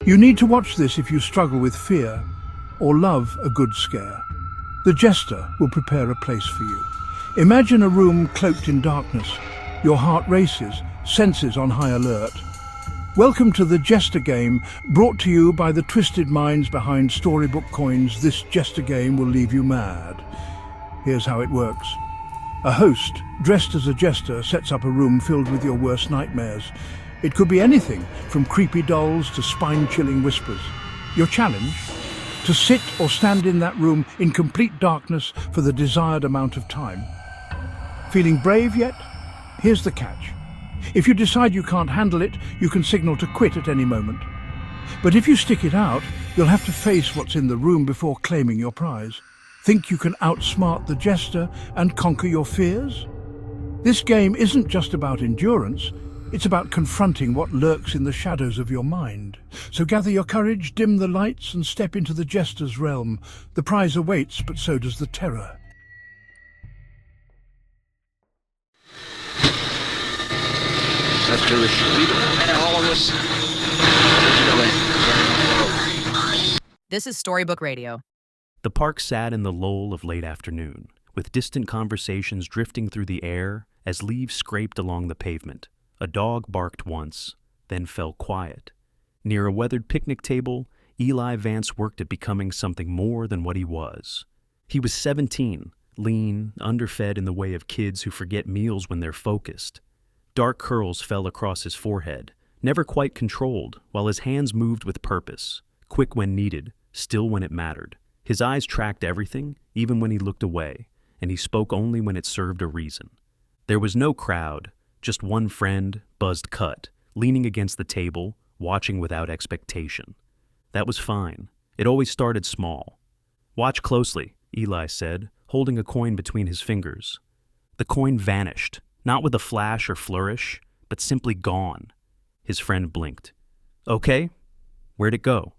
You need to watch this if you struggle with fear or love a good scare. The jester will prepare a place for you. Imagine a room cloaked in darkness. Your heart races, senses on high alert. Welcome to the Jester Game, brought to you by the twisted minds behind Storybook Coins. This Jester Game will leave you mad. Here's how it works. A host, dressed as a jester, sets up a room filled with your worst nightmares. It could be anything, from creepy dolls to spine-chilling whispers. Your challenge? To sit or stand in that room in complete darkness for the desired amount of time. Feeling brave yet? Here's the catch. If you decide you can't handle it, you can signal to quit at any moment. But if you stick it out, you'll have to face what's in the room before claiming your prize. Think you can outsmart the jester and conquer your fears? This game isn't just about endurance, it's about confronting what lurks in the shadows of your mind. So gather your courage, dim the lights, and step into the jester's realm. The prize awaits, but so does the terror. That's really sweet. And all of this. This is Storybook Radio. The park sat in the lull of late afternoon, with distant conversations drifting through the air as leaves scraped along the pavement. A dog barked once, then fell quiet. Near a weathered picnic table, Eli Vance worked at becoming something more than what he was. He was 17, lean, underfed in the way of kids who forget meals when they're focused. Dark curls fell across his forehead, never quite controlled, while his hands moved with purpose, quick when needed, still when it mattered. His eyes tracked everything, even when he looked away, and he spoke only when it served a reason. There was no crowd, just one friend, buzzed cut, leaning against the table, watching without expectation. That was fine. It always started small. "Watch closely," Eli said, holding a coin between his fingers. The coin vanished, not with a flash or flourish, but simply gone. His friend blinked. "Okay, where'd it go?"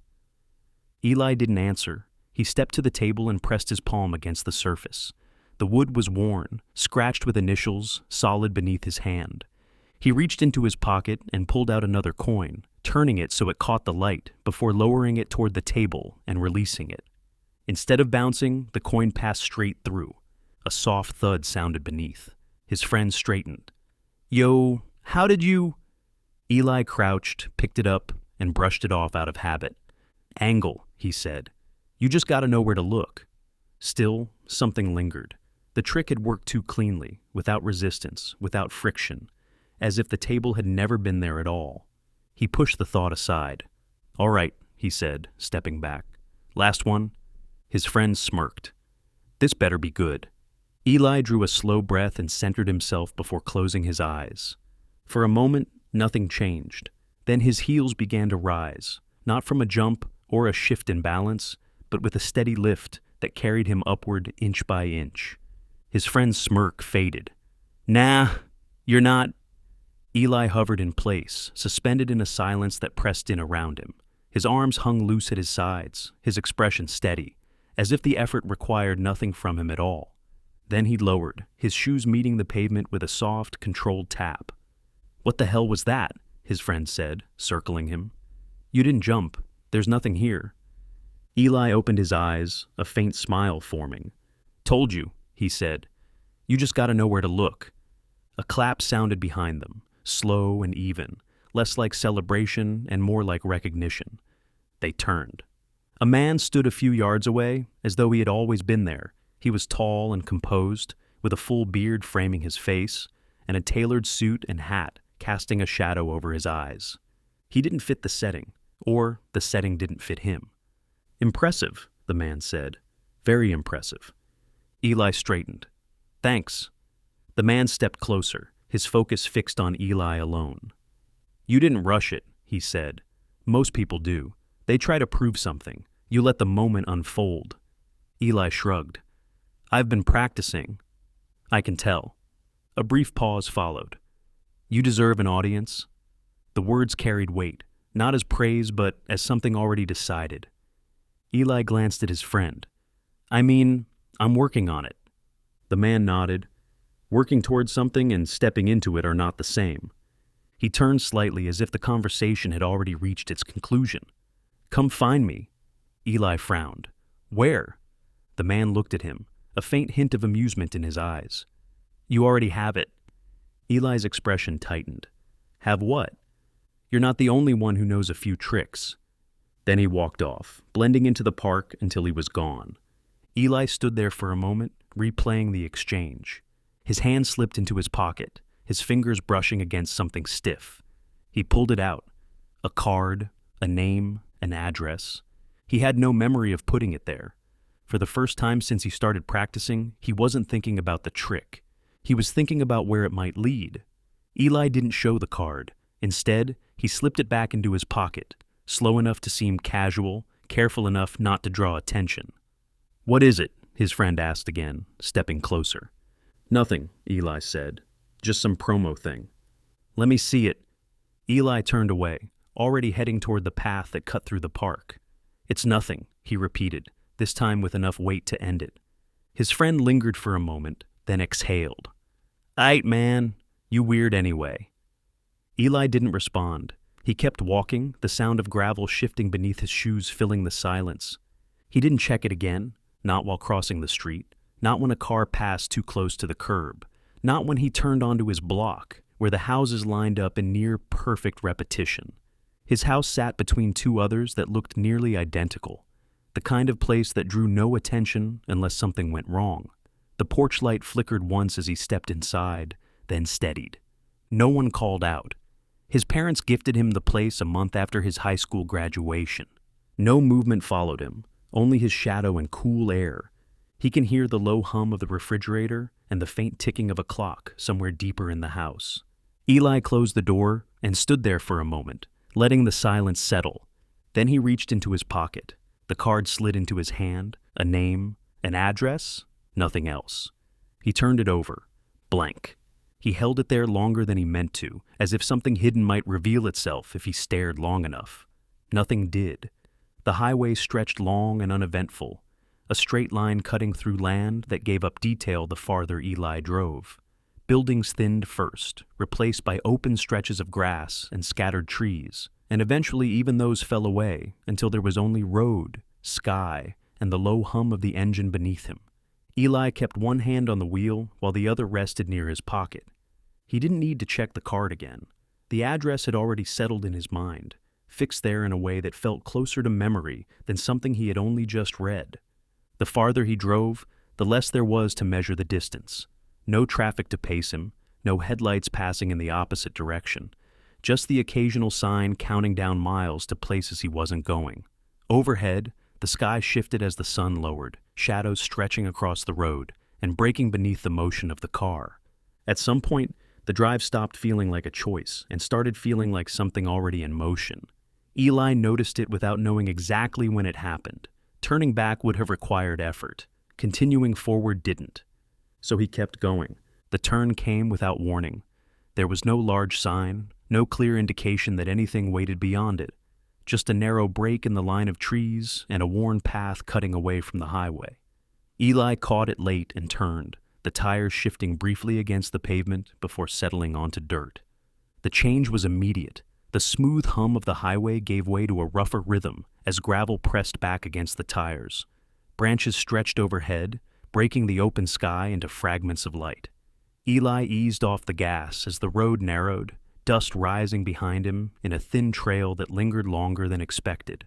Eli didn't answer. He stepped to the table and pressed his palm against the surface. The wood was worn, scratched with initials, solid beneath his hand. He reached into his pocket and pulled out another coin, turning it so it caught the light before lowering it toward the table and releasing it. Instead of bouncing, the coin passed straight through. A soft thud sounded beneath. His friend straightened. "Yo, how did you—" Eli crouched, picked it up, and brushed it off out of habit. "Angle," he said. "You just gotta know where to look." Still, something lingered. The trick had worked too cleanly, without resistance, without friction, as if the table had never been there at all. He pushed the thought aside. "All right," he said, stepping back. "Last one?" His friend smirked. "This better be good." Eli drew a slow breath and centered himself before closing his eyes. For a moment, nothing changed. Then his heels began to rise, not from a jump or a shift in balance, but with a steady lift that carried him upward inch by inch. His friend's smirk faded. "Nah, you're not." Eli hovered in place, suspended in a silence that pressed in around him. His arms hung loose at his sides, his expression steady, as if the effort required nothing from him at all. Then he lowered, his shoes meeting the pavement with a soft, controlled tap. "What the hell was that?" his friend said, circling him. "You didn't jump. There's nothing here." Eli opened his eyes, a faint smile forming. "Told you," he said. "You just gotta know where to look." A clap sounded behind them, slow and even, less like celebration and more like recognition. They turned. A man stood a few yards away, as though he had always been there. He was tall and composed, with a full beard framing his face, and a tailored suit and hat casting a shadow over his eyes. He didn't fit the setting, or the setting didn't fit him. "Impressive," the man said. "Very impressive." Eli straightened. "Thanks." The man stepped closer, his focus fixed on Eli alone. "You didn't rush it," he said. "Most people do. They try to prove something. You let the moment unfold." Eli shrugged. "I've been practicing." "I can tell." A brief pause followed. "You deserve an audience." The words carried weight, not as praise but as something already decided. Eli glanced at his friend. "I mean, I'm working on it." The man nodded. Working towards something and stepping into it are not the same. He turned slightly as if the conversation had already reached its conclusion. "Come find me." Eli frowned. "Where?" The man looked at him, a faint hint of amusement in his eyes. "You already have it." Eli's expression tightened. "Have what?" "You're not the only one who knows a few tricks." Then he walked off, blending into the park until he was gone. Eli stood there for a moment, replaying the exchange. His hand slipped into his pocket, his fingers brushing against something stiff. He pulled it out. A card, a name, an address. He had no memory of putting it there. For the first time since he started practicing, he wasn't thinking about the trick. He was thinking about where it might lead. Eli didn't show the card. Instead, he slipped it back into his pocket, slow enough to seem casual, careful enough not to draw attention. "What is it?" his friend asked again, stepping closer. "Nothing," Eli said. "Just some promo thing." "Let me see it." Eli turned away, already heading toward the path that cut through the park. "It's nothing," he repeated, this time with enough weight to end it. His friend lingered for a moment, then exhaled. "Aight, man. You weird anyway." Eli didn't respond. He kept walking, the sound of gravel shifting beneath his shoes filling the silence. He didn't check it again, not while crossing the street, not when a car passed too close to the curb, not when he turned onto his block, where the houses lined up in near-perfect repetition. His house sat between two others that looked nearly identical, the kind of place that drew no attention unless something went wrong. The porch light flickered once as he stepped inside, then steadied. No one called out. His parents gifted him the place a month after his high school graduation. No movement followed him, only his shadow and cool air. He can hear the low hum of the refrigerator and the faint ticking of a clock somewhere deeper in the house. Eli closed the door and stood there for a moment, letting the silence settle. Then he reached into his pocket. The card slid into his hand, a name, an address, nothing else. He turned it over. Blank. He held it there longer than he meant to, as if something hidden might reveal itself if he stared long enough. Nothing did. The highway stretched long and uneventful, a straight line cutting through land that gave up detail the farther Eli drove. Buildings thinned first, replaced by open stretches of grass and scattered trees, and eventually even those fell away until there was only road, sky, and the low hum of the engine beneath him. Eli kept one hand on the wheel while the other rested near his pocket. He didn't need to check the card again. The address had already settled in his mind, fixed there in a way that felt closer to memory than something he had only just read. The farther he drove, the less there was to measure the distance. No traffic to pace him, no headlights passing in the opposite direction, just the occasional sign counting down miles to places he wasn't going. Overhead, the sky shifted as the sun lowered, shadows stretching across the road and breaking beneath the motion of the car. At some point, the drive stopped feeling like a choice and started feeling like something already in motion. Eli noticed it without knowing exactly when it happened. Turning back would have required effort. Continuing forward didn't. So he kept going. The turn came without warning. There was no large sign, no clear indication that anything waited beyond it. Just a narrow break in the line of trees and a worn path cutting away from the highway. Eli caught it late and turned, the tires shifting briefly against the pavement before settling onto dirt. The change was immediate. The smooth hum of the highway gave way to a rougher rhythm as gravel pressed back against the tires. Branches stretched overhead, breaking the open sky into fragments of light. Eli eased off the gas as the road narrowed, dust rising behind him in a thin trail that lingered longer than expected.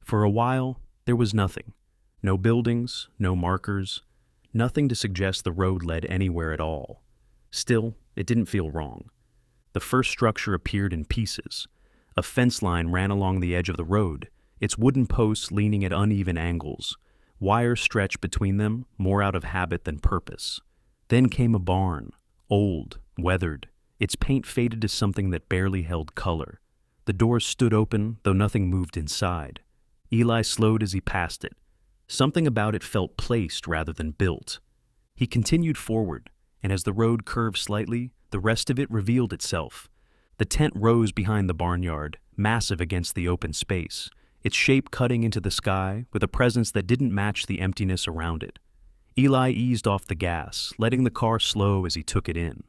For a while, there was nothing. No buildings, no markers, nothing to suggest the road led anywhere at all. Still, it didn't feel wrong. The first structure appeared in pieces. A fence line ran along the edge of the road, its wooden posts leaning at uneven angles. Wires stretched between them, more out of habit than purpose. Then came a barn, old, weathered, its paint faded to something that barely held color. The doors stood open, though nothing moved inside. Eli slowed as he passed it. Something about it felt placed rather than built. He continued forward, and as the road curved slightly, the rest of it revealed itself. The tent rose behind the barnyard, massive against the open space, its shape cutting into the sky with a presence that didn't match the emptiness around it. Eli eased off the gas, letting the car slow as he took it in.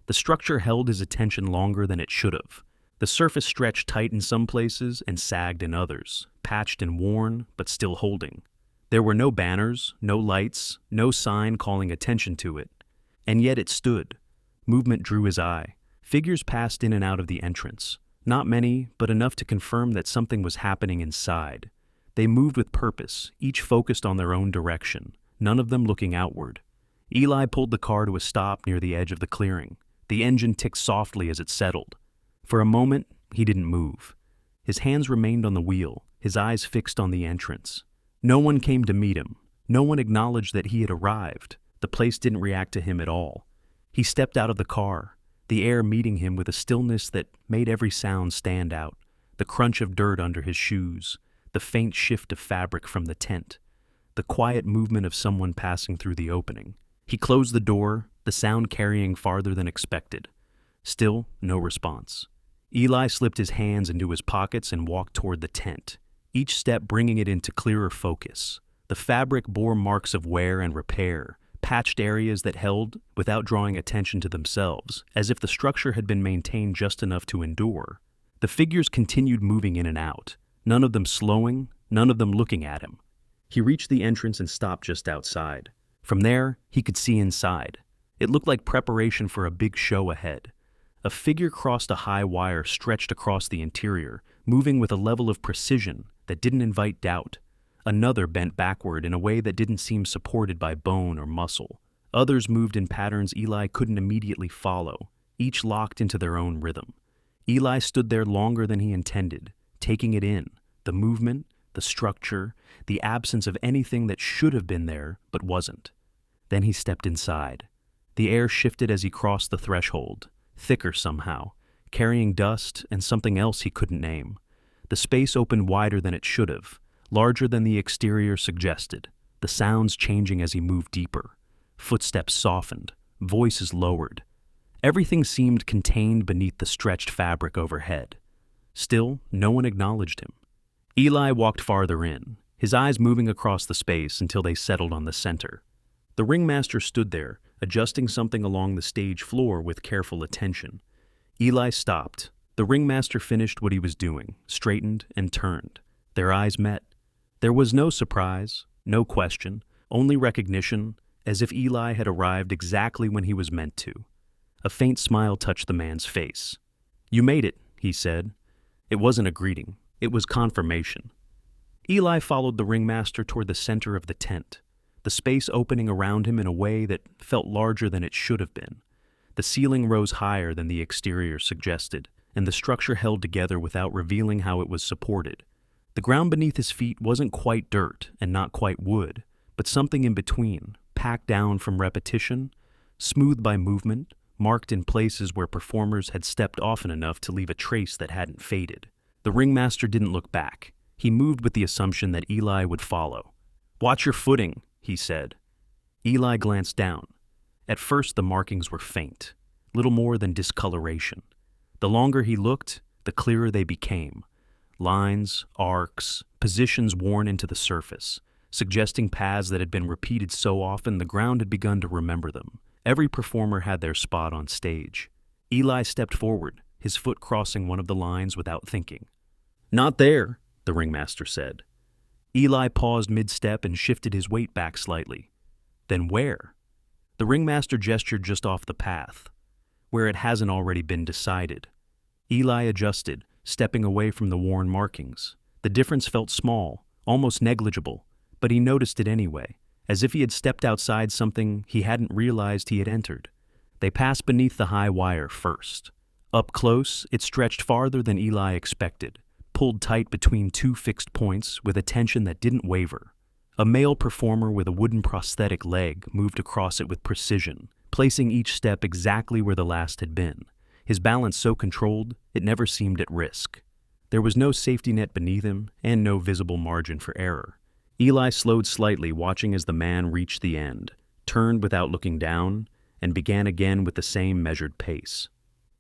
The structure held his attention longer than it should have. The The surface stretched tight in some places and sagged in others, patched and worn, but still holding. There were no banners, no lights, no sign calling attention to it. And yet it stood. Movement drew his eye. Figures passed in and out of the entrance. Not many, but enough to confirm that something was happening inside. They moved with purpose, each focused on their own direction, none of them looking outward. Eli pulled the car to a stop near the edge of the clearing. The engine ticked softly as it settled. For a moment, he didn't move. His hands remained on the wheel, his eyes fixed on the entrance. No one came to meet him. No one acknowledged that he had arrived. The place didn't react to him at all. He stepped out of the car, the air meeting him with a stillness that made every sound stand out, the crunch of dirt under his shoes, the faint shift of fabric from the tent, the quiet movement of someone passing through the opening. He closed the door, the sound carrying farther than expected. Still, no response. Eli slipped his hands into his pockets and walked toward the tent, each step bringing it into clearer focus. The fabric bore marks of wear and repair, patched areas that held without drawing attention to themselves, as if the structure had been maintained just enough to endure. The figures continued moving in and out, none of them slowing, none of them looking at him. He reached the entrance and stopped just outside. From there, he could see inside. It looked like preparation for a big show ahead. A figure crossed a high wire stretched across the interior, moving with a level of precision that didn't invite doubt. Another bent backward in a way that didn't seem supported by bone or muscle. Others moved in patterns Eli couldn't immediately follow, each locked into their own rhythm. Eli stood there longer than he intended, taking it in, the movement, the structure, the absence of anything that should have been there but wasn't. Then he stepped inside. The air shifted as he crossed the threshold, thicker somehow, carrying dust and something else he couldn't name. The space opened wider than it should have, larger than the exterior suggested, the sounds changing as he moved deeper. Footsteps softened, voices lowered. Everything seemed contained beneath the stretched fabric overhead. Still, no one acknowledged him. Eli walked farther in, his eyes moving across the space until they settled on the center. The ringmaster stood there, adjusting something along the stage floor with careful attention. Eli stopped. The ringmaster finished what he was doing, straightened, and turned. Their eyes met. There was no surprise, no question, only recognition, as if Eli had arrived exactly when he was meant to. A faint smile touched the man's face. "You made it," he said. It wasn't a greeting. It was confirmation. Eli followed the ringmaster toward the center of the tent, the space opening around him in a way that felt larger than it should have been. The ceiling rose higher than the exterior suggested, and the structure held together without revealing how it was supported. The ground beneath his feet wasn't quite dirt and not quite wood, but something in between, packed down from repetition, smoothed by movement, marked in places where performers had stepped often enough to leave a trace that hadn't faded. The ringmaster didn't look back. He moved with the assumption that Eli would follow. "Watch your footing," he said. Eli glanced down. At first the markings were faint, little more than discoloration. The longer he looked, the clearer they became. Lines, arcs, positions worn into the surface, suggesting paths that had been repeated so often the ground had begun to remember them. Every performer had their spot on stage. Eli stepped forward, his foot crossing one of the lines without thinking. "Not there," the ringmaster said. Eli paused mid-step and shifted his weight back slightly. "Then where?" The ringmaster gestured just off the path, where it hasn't already been decided. Eli adjusted, stepping away from the worn markings. The difference felt small, almost negligible, but he noticed it anyway, as if he had stepped outside something he hadn't realized he had entered. They passed beneath the high wire first. Up close, it stretched farther than Eli expected, pulled tight between two fixed points with a tension that didn't waver. A male performer with a wooden prosthetic leg moved across it with precision, placing each step exactly where the last had been. His balance so controlled, it never seemed at risk. There was no safety net beneath him and no visible margin for error. Eli slowed slightly, watching as the man reached the end, turned without looking down, and began again with the same measured pace.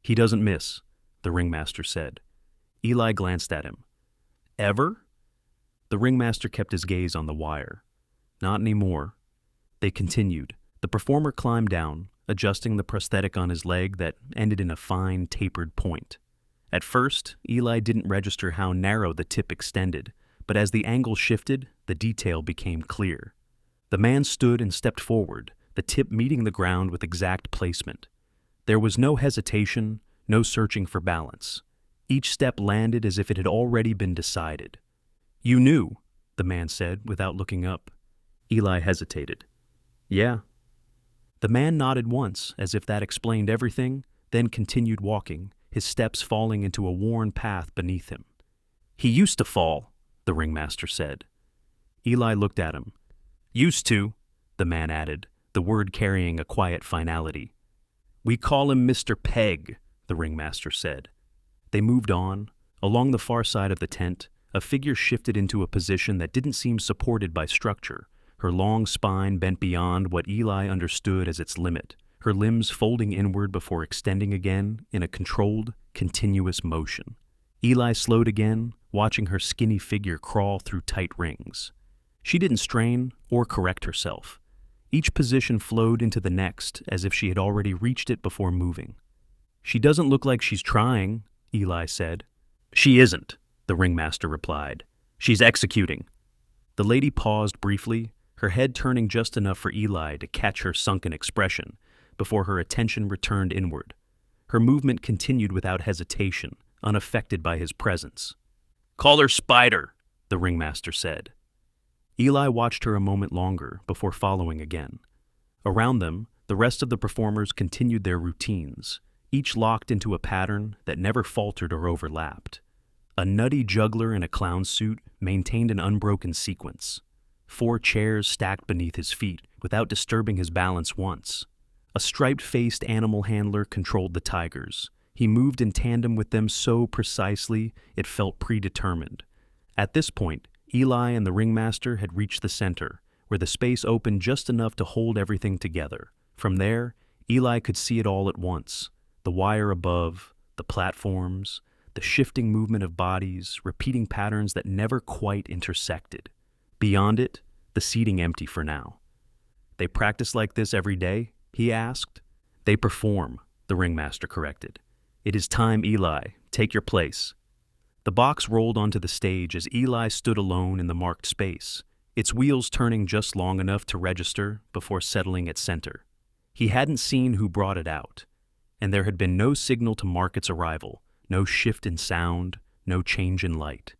"He doesn't miss," the ringmaster said. Eli glanced at him. "Ever?" The ringmaster kept his gaze on the wire. "Not anymore." They continued. The performer climbed down, adjusting the prosthetic on his leg that ended in a fine, tapered point. At first, Eli didn't register how narrow the tip extended, but as the angle shifted, the detail became clear. The man stood and stepped forward, the tip meeting the ground with exact placement. There was no hesitation, no searching for balance. Each step landed as if it had already been decided. "You knew," the man said without looking up. Eli hesitated. "Yeah." The man nodded once, as if that explained everything, then continued walking, his steps falling into a worn path beneath him. "He used to fall," the ringmaster said. Eli looked at him. "Used to," the man added, the word carrying a quiet finality. "We call him Mr. Peg," the ringmaster said. They moved on. Along the far side of the tent, a figure shifted into a position that didn't seem supported by structure, her long spine bent beyond what Eli understood as its limit, her limbs folding inward before extending again in a controlled, continuous motion. Eli slowed again, watching her skinny figure crawl through tight rings. She didn't strain or correct herself. Each position flowed into the next as if she had already reached it before moving. "She doesn't look like she's trying," Eli said. "She isn't," the ringmaster replied. "She's executing." The lady paused briefly, her head turning just enough for Eli to catch her sunken expression before her attention returned inward. Her movement continued without hesitation, unaffected by his presence. "Call her Spider," the ringmaster said. Eli watched her a moment longer before following again. Around them, the rest of the performers continued their routines, each locked into a pattern that never faltered or overlapped. A nutty juggler in a clown suit maintained an unbroken sequence. 4 chairs stacked beneath his feet without disturbing his balance once. A striped-faced animal handler controlled the tigers. He moved in tandem with them so precisely it felt predetermined. At this point, Eli and the ringmaster had reached the center, where the space opened just enough to hold everything together. From there, Eli could see it all at once. The wire above, the platforms, the shifting movement of bodies, repeating patterns that never quite intersected. Beyond it, the seating empty for now. "They practice like this every day?" he asked. "They perform," the ringmaster corrected. "It is time, Eli. Take your place." The box rolled onto the stage as Eli stood alone in the marked space, its wheels turning just long enough to register before settling at center. He hadn't seen who brought it out, and there had been no signal to mark its arrival, no shift in sound, no change in light.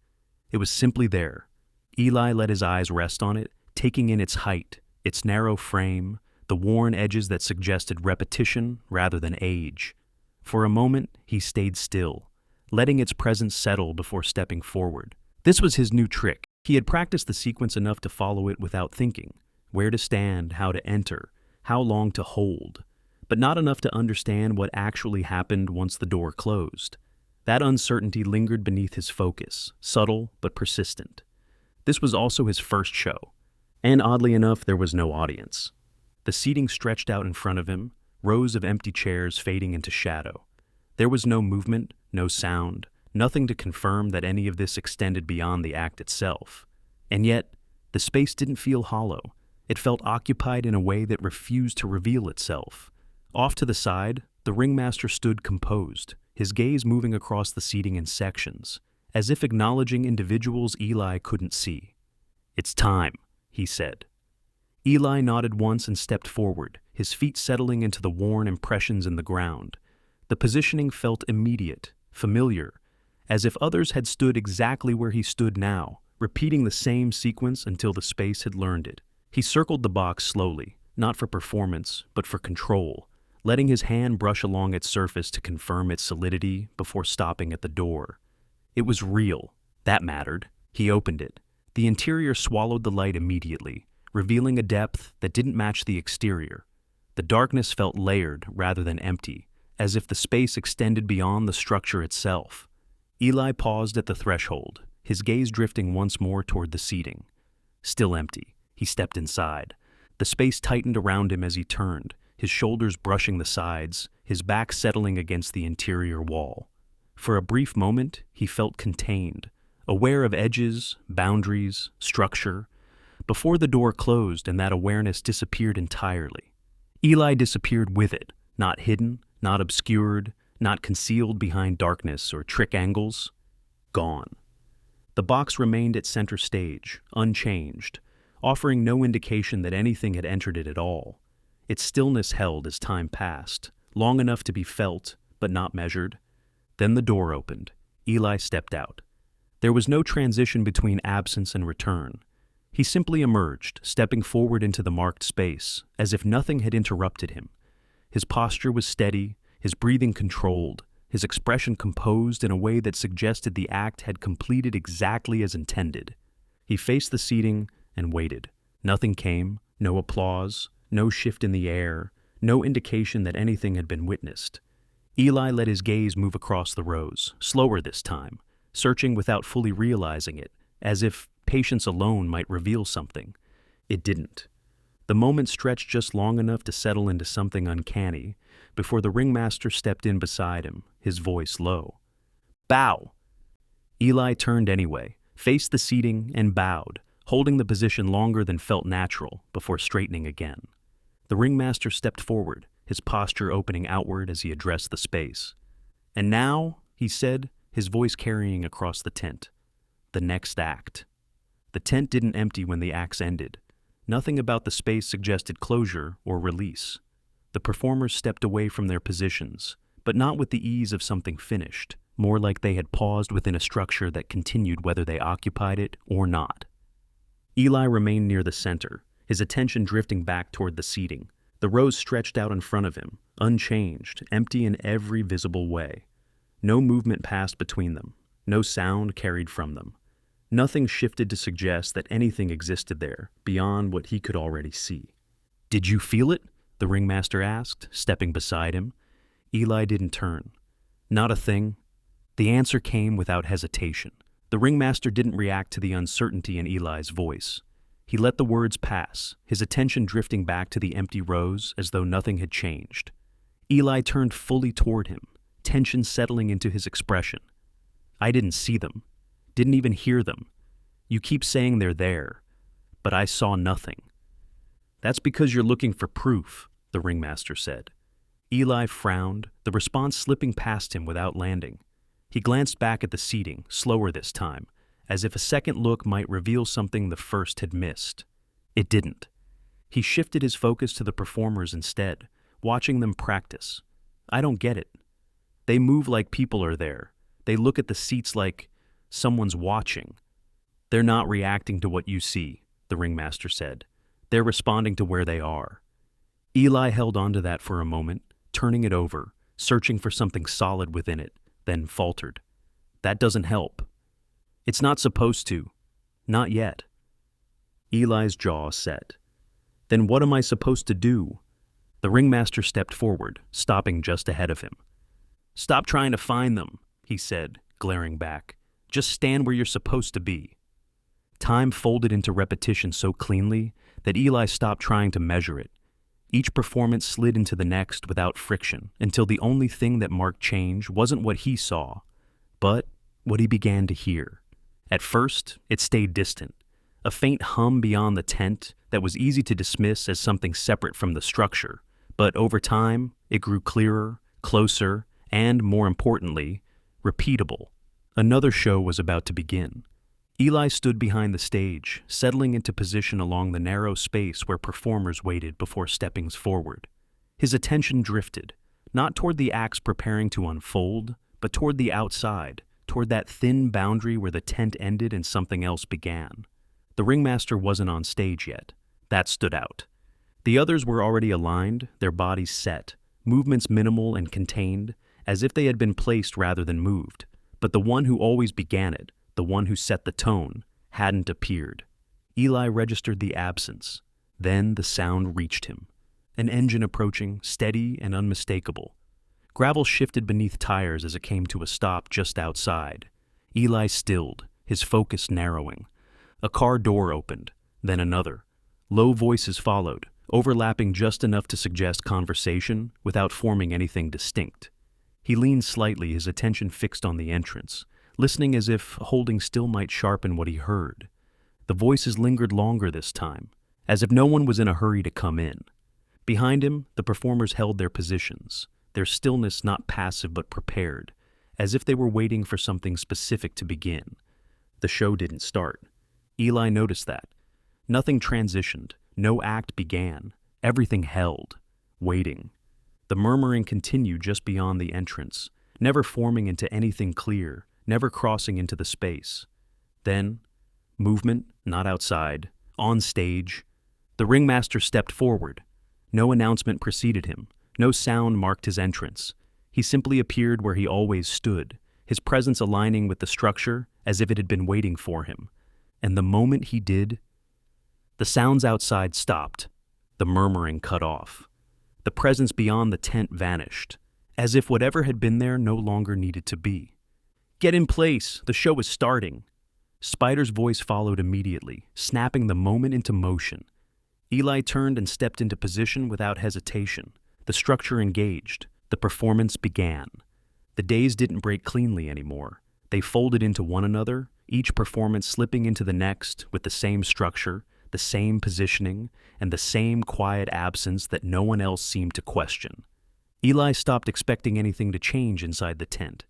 It was simply there. Eli let his eyes rest on it, taking in its height, its narrow frame, the worn edges that suggested repetition rather than age. For a moment, he stayed still, letting its presence settle before stepping forward. This was his new trick. He had practiced the sequence enough to follow it without thinking, where to stand, how to enter, how long to hold, but not enough to understand what actually happened once the door closed. That uncertainty lingered beneath his focus, subtle but persistent. This was also his first show, and oddly enough, there was no audience. The seating stretched out in front of him, rows of empty chairs fading into shadow. There was no movement, no sound, nothing to confirm that any of this extended beyond the act itself. And yet, the space didn't feel hollow. It felt occupied in a way that refused to reveal itself. Off to the side, the ringmaster stood composed, his gaze moving across the seating in sections, as if acknowledging individuals Eli couldn't see. "It's time," he said. Eli nodded once and stepped forward, his feet settling into the worn impressions in the ground. The positioning felt immediate, familiar, as if others had stood exactly where he stood now, repeating the same sequence until the space had learned it. He circled the box slowly, not for performance, but for control, letting his hand brush along its surface to confirm its solidity before stopping at the door. It was real. That mattered. He opened it. The interior swallowed the light immediately, revealing a depth that didn't match the exterior. The darkness felt layered rather than empty, as if the space extended beyond the structure itself. Eli paused at the threshold, his gaze drifting once more toward the seating. Still empty, he stepped inside. The space tightened around him as he turned, his shoulders brushing the sides, his back settling against the interior wall. For a brief moment, he felt contained, aware of edges, boundaries, structure, before the door closed and that awareness disappeared entirely. Eli disappeared with it, not hidden, not obscured, not concealed behind darkness or trick angles. Gone. The box remained at center stage, unchanged, offering no indication that anything had entered it at all. Its stillness held as time passed, long enough to be felt, but not measured. Then the door opened. Eli stepped out. There was no transition between absence and return. He simply emerged, stepping forward into the marked space, as if nothing had interrupted him. His posture was steady, his breathing controlled, his expression composed in a way that suggested the act had completed exactly as intended. He faced the seating and waited. Nothing came, no applause, no shift in the air, no indication that anything had been witnessed. Eli let his gaze move across the rows, slower this time, searching without fully realizing it, as if patience alone might reveal something. It didn't. The moment stretched just long enough to settle into something uncanny before the ringmaster stepped in beside him, his voice low. "Bow!" Eli turned anyway, faced the seating, and bowed, holding the position longer than felt natural before straightening again. The ringmaster stepped forward, his posture opening outward as he addressed the space. "And now," he said, his voice carrying across the tent, "the next act." The tent didn't empty when the acts ended. Nothing about the space suggested closure or release. The performers stepped away from their positions, but not with the ease of something finished, more like they had paused within a structure that continued whether they occupied it or not. Eli remained near the center, his attention drifting back toward the seating. The rows stretched out in front of him, unchanged, empty in every visible way. No movement passed between them, no sound carried from them. Nothing shifted to suggest that anything existed there, beyond what he could already see. "Did you feel it?" the ringmaster asked, stepping beside him. Eli didn't turn. "Not a thing." The answer came without hesitation. The ringmaster didn't react to the uncertainty in Eli's voice. He let the words pass, his attention drifting back to the empty rows as though nothing had changed. Eli turned fully toward him, tension settling into his expression. "I didn't see them. Didn't even hear them. You keep saying they're there, but I saw nothing." "That's because you're looking for proof," the ringmaster said. Eli frowned, the response slipping past him without landing. He glanced back at the seating, slower this time, as if a second look might reveal something the first had missed. It didn't. He shifted his focus to the performers instead, watching them practice. "I don't get it. They move like people are there. They look at the seats like someone's watching." "They're not reacting to what you see," the ringmaster said. "They're responding to where they are." Eli held on to that for a moment, turning it over, searching for something solid within it, then faltered. "That doesn't help." "It's not supposed to. Not yet." Eli's jaw set. "Then what am I supposed to do?" The ringmaster stepped forward, stopping just ahead of him. "Stop trying to find them," he said, glaring back. "Just stand where you're supposed to be." Time folded into repetition so cleanly that Eli stopped trying to measure it. Each performance slid into the next without friction, until the only thing that marked change wasn't what he saw, but what he began to hear. At first, it stayed distant, a faint hum beyond the tent that was easy to dismiss as something separate from the structure, but over time, it grew clearer, closer, and, more importantly, repeatable. Another show was about to begin. Eli stood behind the stage, settling into position along the narrow space where performers waited before stepping forward. His attention drifted, not toward the acts preparing to unfold, but toward the outside, toward that thin boundary where the tent ended and something else began. The ringmaster wasn't on stage yet. That stood out. The others were already aligned, their bodies set, movements minimal and contained, as if they had been placed rather than moved. But the one who always began it, the one who set the tone, hadn't appeared. Eli registered the absence. Then the sound reached him. An engine approaching, steady and unmistakable. Gravel shifted beneath tires as it came to a stop just outside. Eli stilled, his focus narrowing. A car door opened, then another. Low voices followed, overlapping just enough to suggest conversation without forming anything distinct. He leaned slightly, his attention fixed on the entrance, listening as if holding still might sharpen what he heard. The voices lingered longer this time, as if no one was in a hurry to come in. Behind him, the performers held their positions, their stillness not passive but prepared, as if they were waiting for something specific to begin. The show didn't start. Eli noticed that. Nothing transitioned, no act began. Everything held, waiting. The murmuring continued just beyond the entrance, never forming into anything clear, never crossing into the space. Then, movement, not outside, on stage. The ringmaster stepped forward. No announcement preceded him. No sound marked his entrance. He simply appeared where he always stood, his presence aligning with the structure as if it had been waiting for him. And the moment he did, the sounds outside stopped. The murmuring cut off. The presence beyond the tent vanished, as if whatever had been there no longer needed to be. "Get in place! The show is starting!" Spider's voice followed immediately, snapping the moment into motion. Eli turned and stepped into position without hesitation. The structure engaged. The performance began. The days didn't break cleanly anymore. They folded into one another, each performance slipping into the next with the same structure, the same positioning, and the same quiet absence that no one else seemed to question. Eli stopped expecting anything to change inside the tent.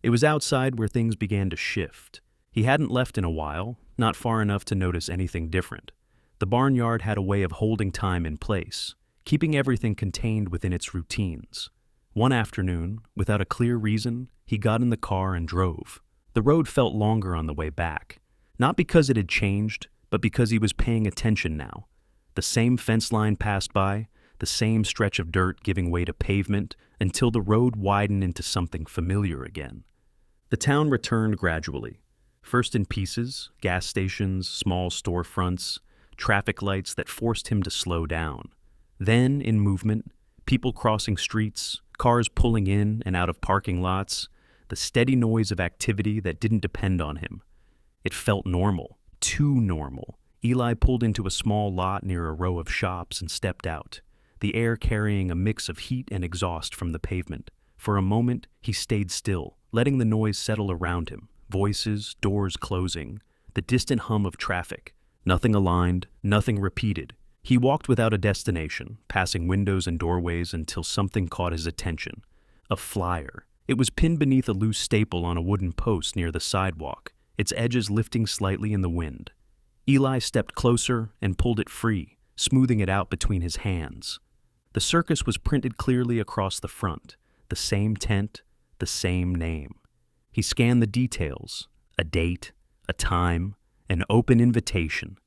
It was outside where things began to shift. He hadn't left in a while, not far enough to notice anything different. The barnyard had a way of holding time in place, keeping everything contained within its routines. One afternoon, without a clear reason, he got in the car and drove. The road felt longer on the way back, not because it had changed, but because he was paying attention now. The same fence line passed by, the same stretch of dirt giving way to pavement until the road widened into something familiar again. The town returned gradually, first in pieces, gas stations, small storefronts, traffic lights that forced him to slow down. Then, in movement, people crossing streets, cars pulling in and out of parking lots, the steady noise of activity that didn't depend on him. It felt normal, too normal. Eli pulled into a small lot near a row of shops and stepped out, the air carrying a mix of heat and exhaust from the pavement. For a moment, he stayed still, letting the noise settle around him, voices, doors closing, the distant hum of traffic. Nothing aligned, nothing repeated. He walked without a destination, passing windows and doorways until something caught his attention. A flyer. It was pinned beneath a loose staple on a wooden post near the sidewalk, its edges lifting slightly in the wind. Eli stepped closer and pulled it free, smoothing it out between his hands. The circus was printed clearly across the front, the same tent, the same name. He scanned the details, a date, a time, an open invitation.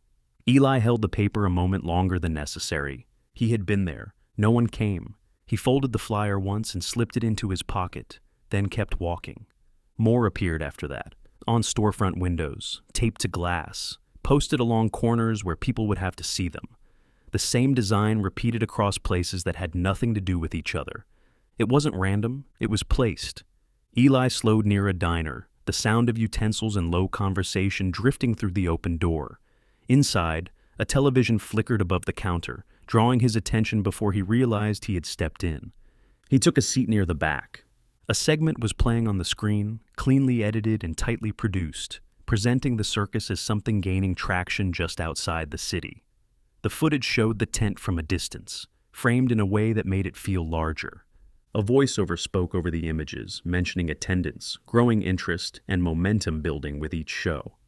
Eli held the paper a moment longer than necessary. He had been there. No one came. He folded the flyer once and slipped it into his pocket, then kept walking. More appeared after that, on storefront windows, taped to glass, posted along corners where people would have to see them. The same design repeated across places that had nothing to do with each other. It wasn't random, it was placed. Eli slowed near a diner, the sound of utensils and low conversation drifting through the open door. Inside, a television flickered above the counter, drawing his attention before he realized he had stepped in. He took a seat near the back. A segment was playing on the screen, cleanly edited and tightly produced, presenting the circus as something gaining traction just outside the city. The footage showed the tent from a distance, framed in a way that made it feel larger. A voiceover spoke over the images, mentioning attendance, growing interest, and momentum building with each show.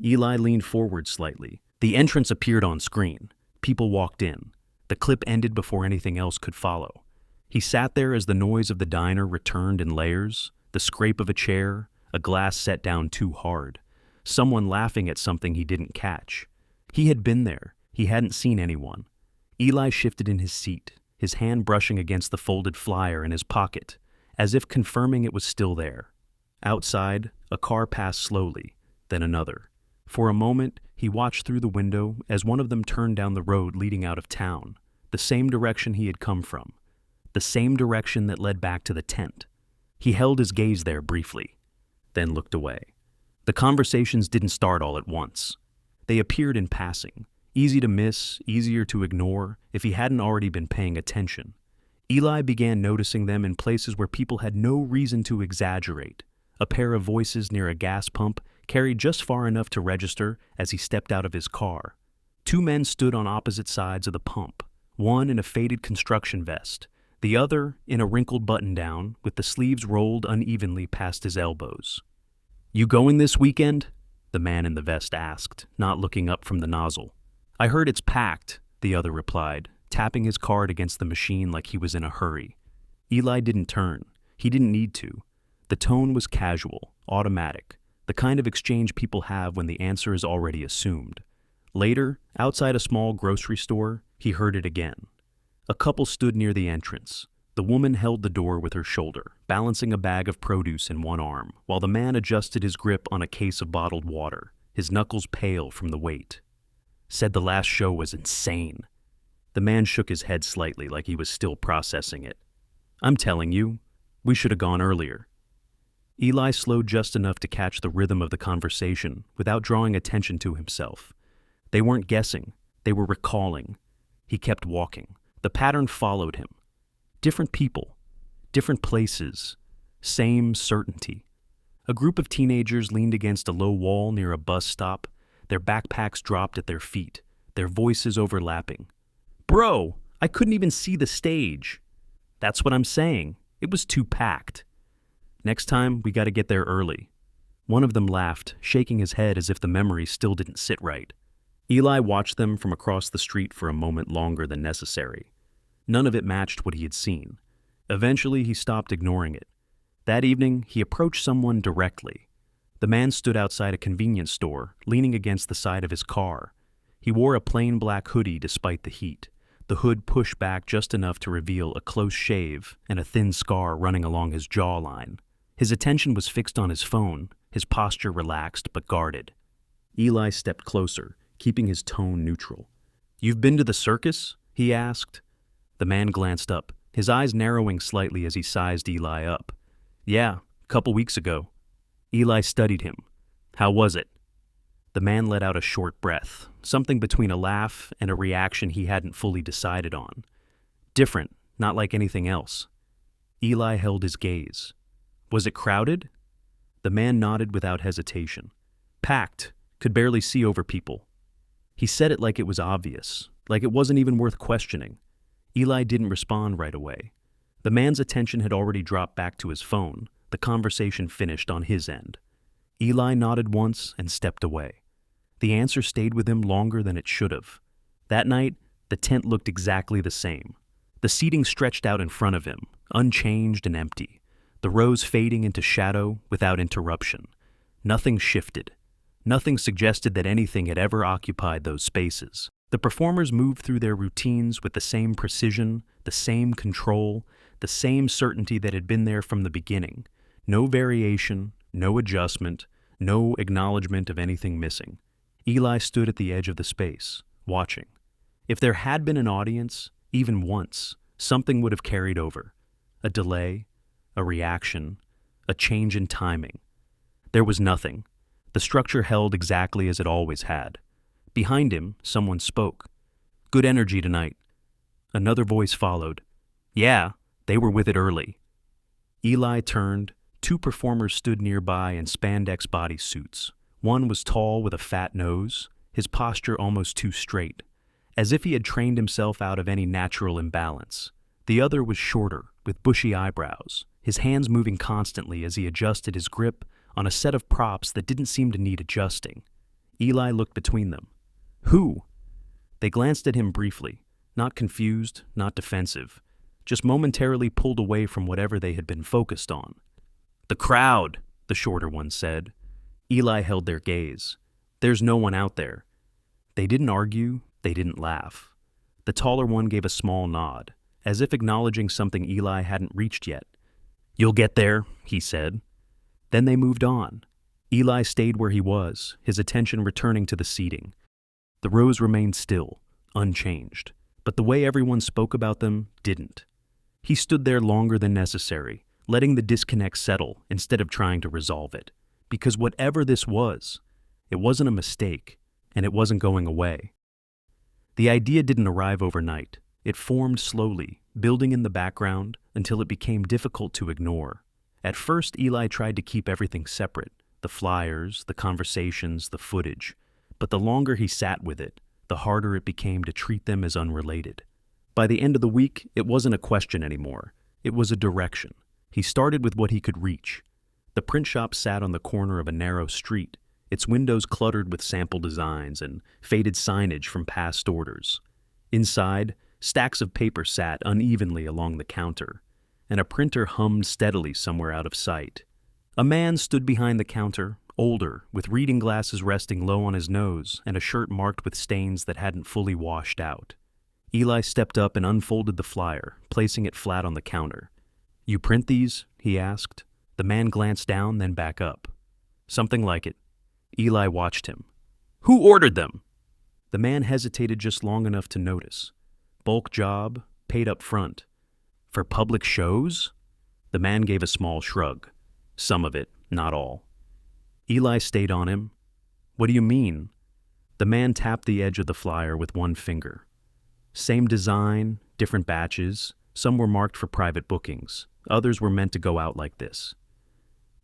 Eli leaned forward slightly. The entrance appeared on screen. People walked in. The clip ended before anything else could follow. He sat there as the noise of the diner returned in layers, the scrape of a chair, a glass set down too hard, someone laughing at something he didn't catch. He had been there. He hadn't seen anyone. Eli shifted in his seat, his hand brushing against the folded flyer in his pocket, as if confirming it was still there. Outside, a car passed slowly, then another. For a moment, he watched through the window as one of them turned down the road leading out of town, the same direction he had come from, the same direction that led back to the tent. He held his gaze there briefly, then looked away. The conversations didn't start all at once. They appeared in passing, easy to miss, easier to ignore if he hadn't already been paying attention. Eli began noticing them in places where people had no reason to exaggerate. A pair of voices near a gas pump carried just far enough to register as he stepped out of his car. Two men stood on opposite sides of the pump, one in a faded construction vest, the other in a wrinkled button-down with the sleeves rolled unevenly past his elbows. "You going this weekend?" the man in the vest asked, not looking up from the nozzle. "I heard it's packed," the other replied, tapping his card against the machine like he was in a hurry. Eli didn't turn. He didn't need to. The tone was casual, automatic, the kind of exchange people have when the answer is already assumed. Later, outside a small grocery store, he heard it again. A couple stood near the entrance. The woman held the door with her shoulder, balancing a bag of produce in one arm, while the man adjusted his grip on a case of bottled water, his knuckles pale from the weight. "Said the last show was insane." The man shook his head slightly like he was still processing it. "I'm telling you, we should have gone earlier." Eli slowed just enough to catch the rhythm of the conversation without drawing attention to himself. They weren't guessing, they were recalling. He kept walking. The pattern followed him. Different people, different places, same certainty. A group of teenagers leaned against a low wall near a bus stop, their backpacks dropped at their feet, their voices overlapping. "Bro, I couldn't even see the stage." "That's what I'm saying. It was too packed." "Next time, we gotta get there early." One of them laughed, shaking his head as if the memory still didn't sit right. Eli watched them from across the street for a moment longer than necessary. None of it matched what he had seen. Eventually, he stopped ignoring it. That evening, he approached someone directly. The man stood outside a convenience store, leaning against the side of his car. He wore a plain black hoodie despite the heat, the hood pushed back just enough to reveal a close shave and a thin scar running along his jawline. His attention was fixed on his phone, his posture relaxed but guarded. Eli stepped closer, keeping his tone neutral. "You've been to the circus?" he asked. The man glanced up, his eyes narrowing slightly as he sized Eli up. "Yeah, a couple weeks ago." Eli studied him. "How was it?" The man let out a short breath, something between a laugh and a reaction he hadn't fully decided on. "Different, not like anything else." Eli held his gaze. "Was it crowded?" The man nodded without hesitation. "Packed, could barely see over people." He said it like it was obvious, like it wasn't even worth questioning. Eli didn't respond right away. The man's attention had already dropped back to his phone, the conversation finished on his end. Eli nodded once and stepped away. The answer stayed with him longer than it should have. That night, the tent looked exactly the same. The seating stretched out in front of him, unchanged and empty, the rows fading into shadow without interruption. Nothing shifted. Nothing suggested that anything had ever occupied those spaces. The performers moved through their routines with the same precision, the same control, the same certainty that had been there from the beginning. No variation, no adjustment, no acknowledgement of anything missing. Eli stood at the edge of the space, watching. If there had been an audience, even once, something would have carried over. A delay, a reaction, a change in timing. There was nothing. The structure held exactly as it always had. Behind him, someone spoke. "Good energy tonight." Another voice followed. "Yeah, they were with it early." Eli turned. Two performers stood nearby in spandex bodysuits. One was tall with a fat nose, his posture almost too straight, as if he had trained himself out of any natural imbalance. The other was shorter, with bushy eyebrows, his hands moving constantly as he adjusted his grip on a set of props that didn't seem to need adjusting. Eli looked between them. "Who?" They glanced at him briefly, not confused, not defensive, just momentarily pulled away from whatever they had been focused on. "The crowd," the shorter one said. Eli held their gaze. "There's no one out there." They didn't argue, they didn't laugh. The taller one gave a small nod, as if acknowledging something Eli hadn't reached yet. "You'll get there," he said. Then they moved on. Eli stayed where he was, his attention returning to the seating. The rows remained still, unchanged, but the way everyone spoke about them didn't. He stood there longer than necessary, letting the disconnect settle instead of trying to resolve it. Because whatever this was, it wasn't a mistake, and it wasn't going away. The idea didn't arrive overnight. It formed slowly, building in the background until it became difficult to ignore. At first, Eli tried to keep everything separate, the flyers, the conversations, the footage. But the longer he sat with it, the harder it became to treat them as unrelated. By the end of the week, it wasn't a question anymore. It was a direction. He started with what he could reach. The print shop sat on the corner of a narrow street, its windows cluttered with sample designs and faded signage from past orders. Inside, stacks of paper sat unevenly along the counter, and a printer hummed steadily somewhere out of sight. A man stood behind the counter, older, with reading glasses resting low on his nose and a shirt marked with stains that hadn't fully washed out. Eli stepped up and unfolded the flyer, placing it flat on the counter. "You print these?" he asked. The man glanced down, then back up. "Something like it." Eli watched him. "Who ordered them?" The man hesitated just long enough to notice. "Bulk job, paid up front." "For public shows?" The man gave a small shrug. "Some of it, not all." Eli stayed on him. "What do you mean?" The man tapped the edge of the flyer with one finger. "Same design, different batches. Some were marked for private bookings. Others were meant to go out like this."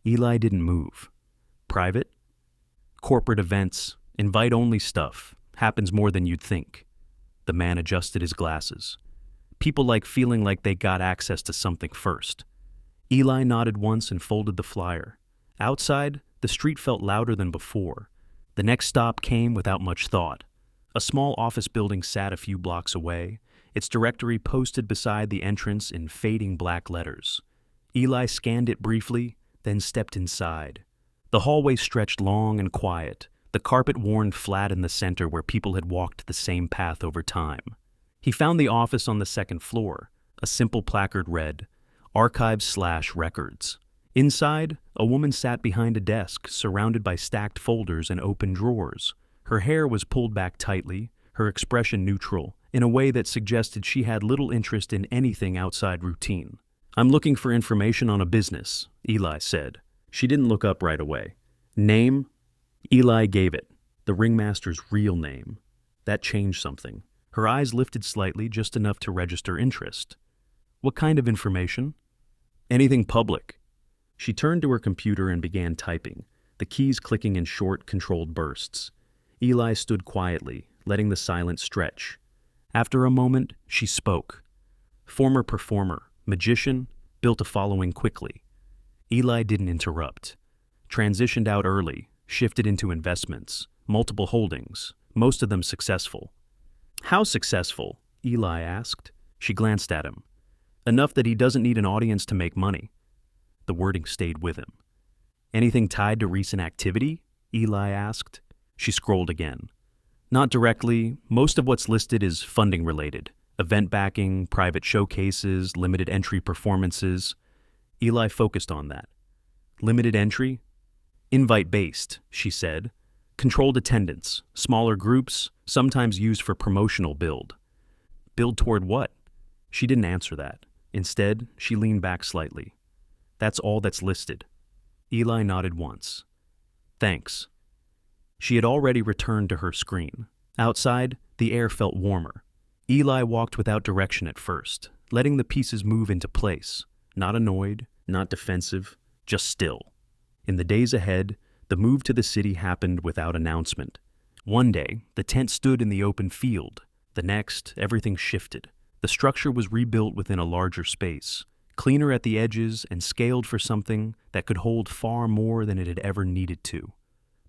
Eli didn't move. "Private?" "Corporate events, invite-only stuff. Happens more than you'd think." The man adjusted his glasses. "People like feeling like they got access to something first." Eli nodded once and folded the flyer. Outside, the street felt louder than before. The next stop came without much thought. A small office building sat a few blocks away, its directory posted beside the entrance in fading black letters. Eli scanned it briefly, then stepped inside. The hallway stretched long and quiet, the carpet worn flat in the center where people had walked the same path over time. He found the office on the second floor. A simple placard read, "Archives/Records." Inside, a woman sat behind a desk, surrounded by stacked folders and open drawers. Her hair was pulled back tightly, her expression neutral, in a way that suggested she had little interest in anything outside routine. "I'm looking for information on a business," Eli said. She didn't look up right away. "Name?" Eli gave it, the ringmaster's real name. That changed something. Her eyes lifted slightly, just enough to register interest. "What kind of information?" "Anything public." She turned to her computer and began typing, the keys clicking in short, controlled bursts. Eli stood quietly, letting the silence stretch. After a moment, she spoke. "Former performer, magician, built a following quickly." Eli didn't interrupt. "Transitioned out early, shifted into investments, multiple holdings, most of them successful." "How successful?" Eli asked. She glanced at him. "Enough that he doesn't need an audience to make money." The wording stayed with him. "Anything tied to recent activity?" Eli asked. She scrolled again. "Not directly. Most of what's listed is funding related. Event backing, private showcases, limited entry performances." Eli focused on that. "Limited entry?" "Invite-based," she said. "Controlled attendance, smaller groups, sometimes used for promotional build." "Build toward what?" She didn't answer that. Instead, she leaned back slightly. "That's all that's listed." Eli nodded once. "Thanks." She had already returned to her screen. Outside, the air felt warmer. Eli walked without direction at first, letting the pieces move into place. Not annoyed, not defensive, just still. In the days ahead, the move to the city happened without announcement. One day, the tent stood in the open field. The next, everything shifted. The structure was rebuilt within a larger space, cleaner at the edges and scaled for something that could hold far more than it had ever needed to.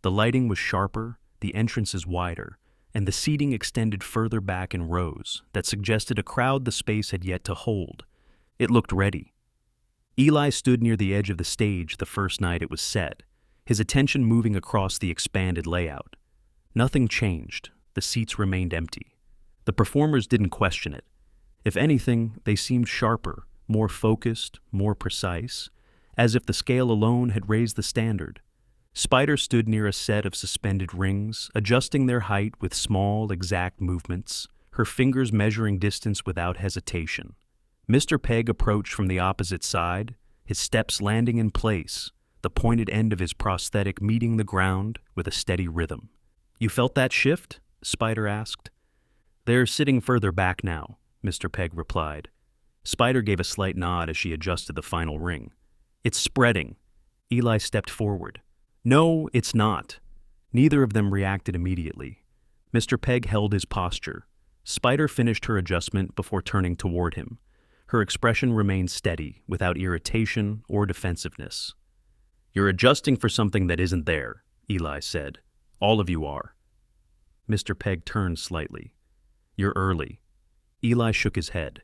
The lighting was sharper, the entrances wider, and the seating extended further back in rows that suggested a crowd the space had yet to hold. It looked ready. Eli stood near the edge of the stage the first night it was set, his attention moving across the expanded layout. Nothing changed. The seats remained empty. The performers didn't question it. If anything, they seemed sharper, more focused, more precise, as if the scale alone had raised the standard. Spider stood near a set of suspended rings, adjusting their height with small, exact movements, her fingers measuring distance without hesitation. Mr. Pegg approached from the opposite side, his steps landing in place, the pointed end of his prosthetic meeting the ground with a steady rhythm. "You felt that shift?" Spider asked. "They're sitting further back now," Mr. Pegg replied. Spider gave a slight nod as she adjusted the final ring. "It's spreading." Eli stepped forward. "No, it's not." Neither of them reacted immediately. Mr. Pegg held his posture. Spider finished her adjustment before turning toward him. Her expression remained steady, without irritation or defensiveness. "You're adjusting for something that isn't there," Eli said. "All of you are." Mr. Pegg turned slightly. "You're early." Eli shook his head.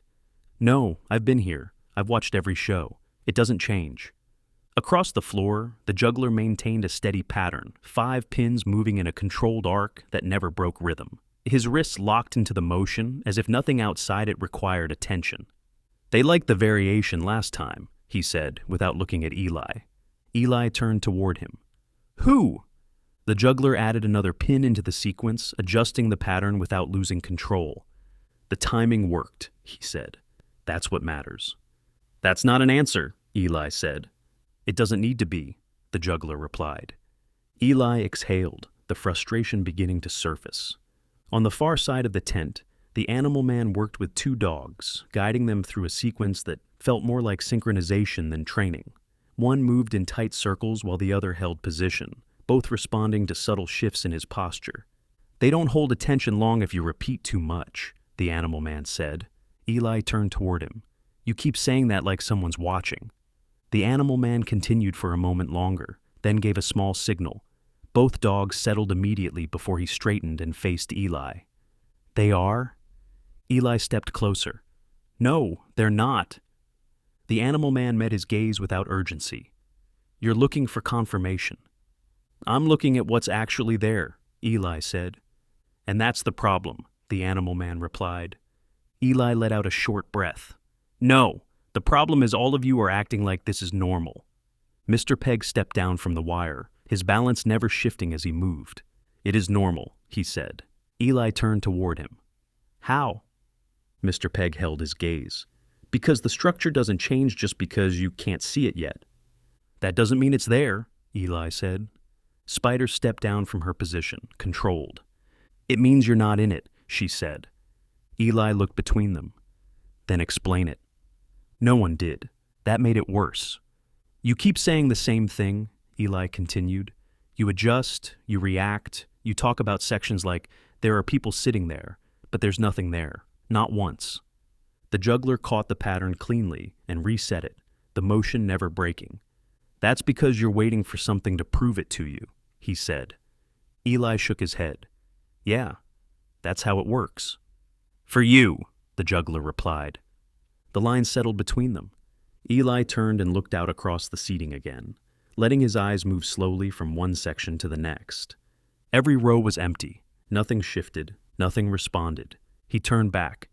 "No, I've been here. I've watched every show. It doesn't change." Across the floor, the juggler maintained a steady pattern, 5 pins moving in a controlled arc that never broke rhythm. His wrists locked into the motion as if nothing outside it required attention. "They liked the variation last time," he said, without looking at Eli. Eli turned toward him. "Who?" The juggler added another pin into the sequence, adjusting the pattern without losing control. "The timing worked," he said. "That's what matters." "That's not an answer," Eli said. "It doesn't need to be," the juggler replied. Eli exhaled, the frustration beginning to surface. On the far side of the tent, the animal man worked with 2 dogs, guiding them through a sequence that felt more like synchronization than training. One moved in tight circles while the other held position, both responding to subtle shifts in his posture. "They don't hold attention long if you repeat too much," the animal man said. Eli turned toward him. "You keep saying that like someone's watching." The animal man continued for a moment longer, then gave a small signal. Both dogs settled immediately before he straightened and faced Eli. "They are?" Eli stepped closer. "No, they're not." The animal man met his gaze without urgency. "You're looking for confirmation." "I'm looking at what's actually there," Eli said. "And that's the problem," the animal man replied. Eli let out a short breath. "No, the problem is all of you are acting like this is normal." Mr. Pegg stepped down from the wire, his balance never shifting as he moved. "It is normal," he said. Eli turned toward him. "How?" Mr. Pegg held his gaze. "Because the structure doesn't change just because you can't see it yet." "That doesn't mean it's there," Eli said. Spider stepped down from her position, controlled. "It means you're not in it," she said. Eli looked between them. "Then explain it." No one did. That made it worse. "You keep saying the same thing," Eli continued. "You adjust, you react, you talk about sections like, there are people sitting there, but there's nothing there. Not once." The juggler caught the pattern cleanly and reset it, the motion never breaking. "That's because you're waiting for something to prove it to you," he said. Eli shook his head. "Yeah, that's how it works." "For you," the juggler replied. The line settled between them. Eli turned and looked out across the seating again, letting his eyes move slowly from one section to the next. Every row was empty. Nothing shifted. Nothing responded. He turned back.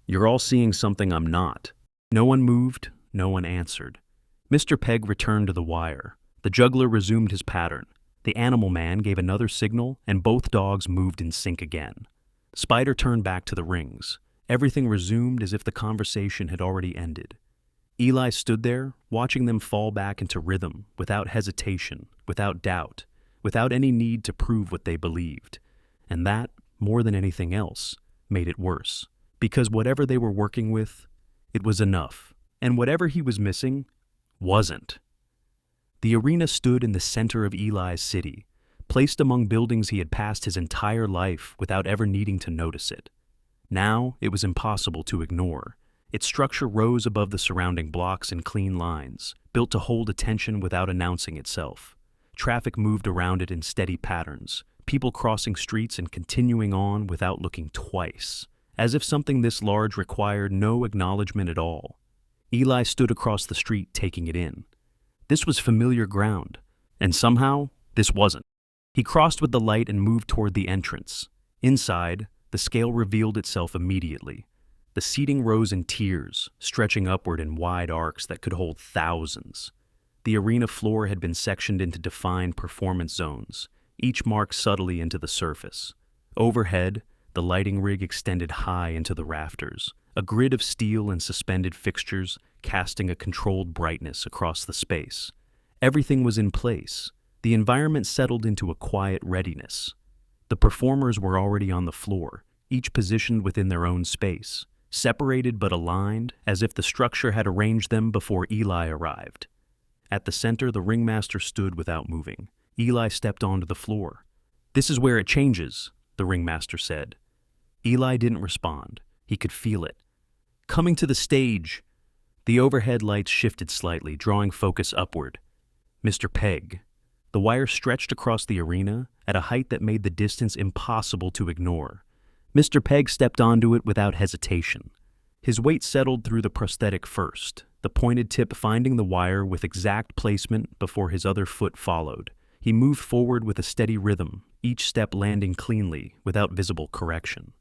"You're all seeing something I'm not." No one moved. No one answered. Mr. Pegg returned to the wire. The juggler resumed his pattern. The animal man gave another signal, and both dogs moved in sync again. Spider turned back to the rings. Everything resumed as if the conversation had already ended. Eli stood there, watching them fall back into rhythm, without hesitation, without doubt, without any need to prove what they believed. And that, more than anything else, made it worse. Because whatever they were working with, it was enough. And whatever he was missing, wasn't. The arena stood in the center of Eli's city, placed among buildings he had passed his entire life without ever needing to notice it. Now it was impossible to ignore. Its structure rose above the surrounding blocks in clean lines, built to hold attention without announcing itself. Traffic moved around it in steady patterns, people crossing streets and continuing on without looking twice, as if something this large required no acknowledgement at all. Eli stood across the street taking it in. This was familiar ground, and somehow this wasn't. He crossed with the light and moved toward the entrance. Inside, the scale revealed itself immediately. The seating rose in tiers, stretching upward in wide arcs that could hold thousands. The arena floor had been sectioned into defined performance zones, each marked subtly into the surface. Overhead, the lighting rig extended high into the rafters, a grid of steel and suspended fixtures casting a controlled brightness across the space. Everything was in place. The environment settled into a quiet readiness. The performers were already on the floor, each positioned within their own space, separated but aligned, as if the structure had arranged them before Eli arrived. At the center, the ringmaster stood without moving. Eli stepped onto the floor. "This is where it changes," the ringmaster said. Eli didn't respond. He could feel it. Coming to the stage! The overhead lights shifted slightly, drawing focus upward. Mr. Pegg. The wire stretched across the arena at a height that made the distance impossible to ignore. Mr. Pegg stepped onto it without hesitation. His weight settled through the prosthetic first, the pointed tip finding the wire with exact placement before his other foot followed. He moved forward with a steady rhythm, each step landing cleanly, without visible correction.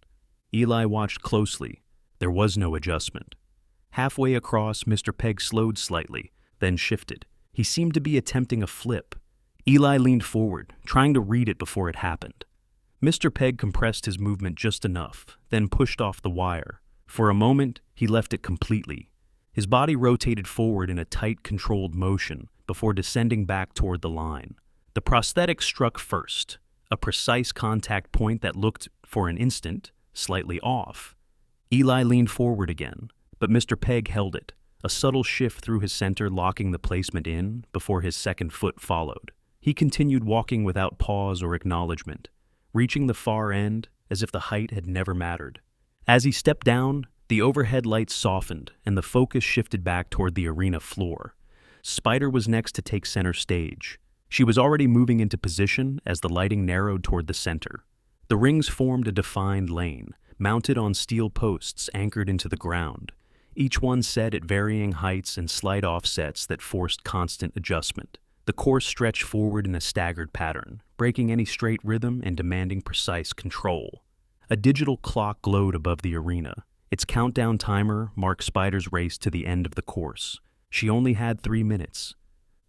Eli watched closely. There was no adjustment. Halfway across, Mr. Pegg slowed slightly, then shifted. He seemed to be attempting a flip. Eli leaned forward, trying to read it before it happened. Mr. Pegg compressed his movement just enough, then pushed off the wire. For a moment, he left it completely. His body rotated forward in a tight, controlled motion before descending back toward the line. The prosthetic struck first, a precise contact point that looked, for an instant, slightly off. Eli leaned forward again, but Mr. Pegg held it, a subtle shift through his center locking the placement in before his second foot followed. He continued walking without pause or acknowledgement, reaching the far end as if the height had never mattered. As he stepped down, the overhead lights softened and the focus shifted back toward the arena floor. Spider was next to take center stage. She was already moving into position as the lighting narrowed toward the center. The rings formed a defined lane, mounted on steel posts anchored into the ground, each one set at varying heights and slight offsets that forced constant adjustment. The course stretched forward in a staggered pattern, breaking any straight rhythm and demanding precise control. A digital clock glowed above the arena. Its countdown timer marked Spider's race to the end of the course. She only had 3 minutes.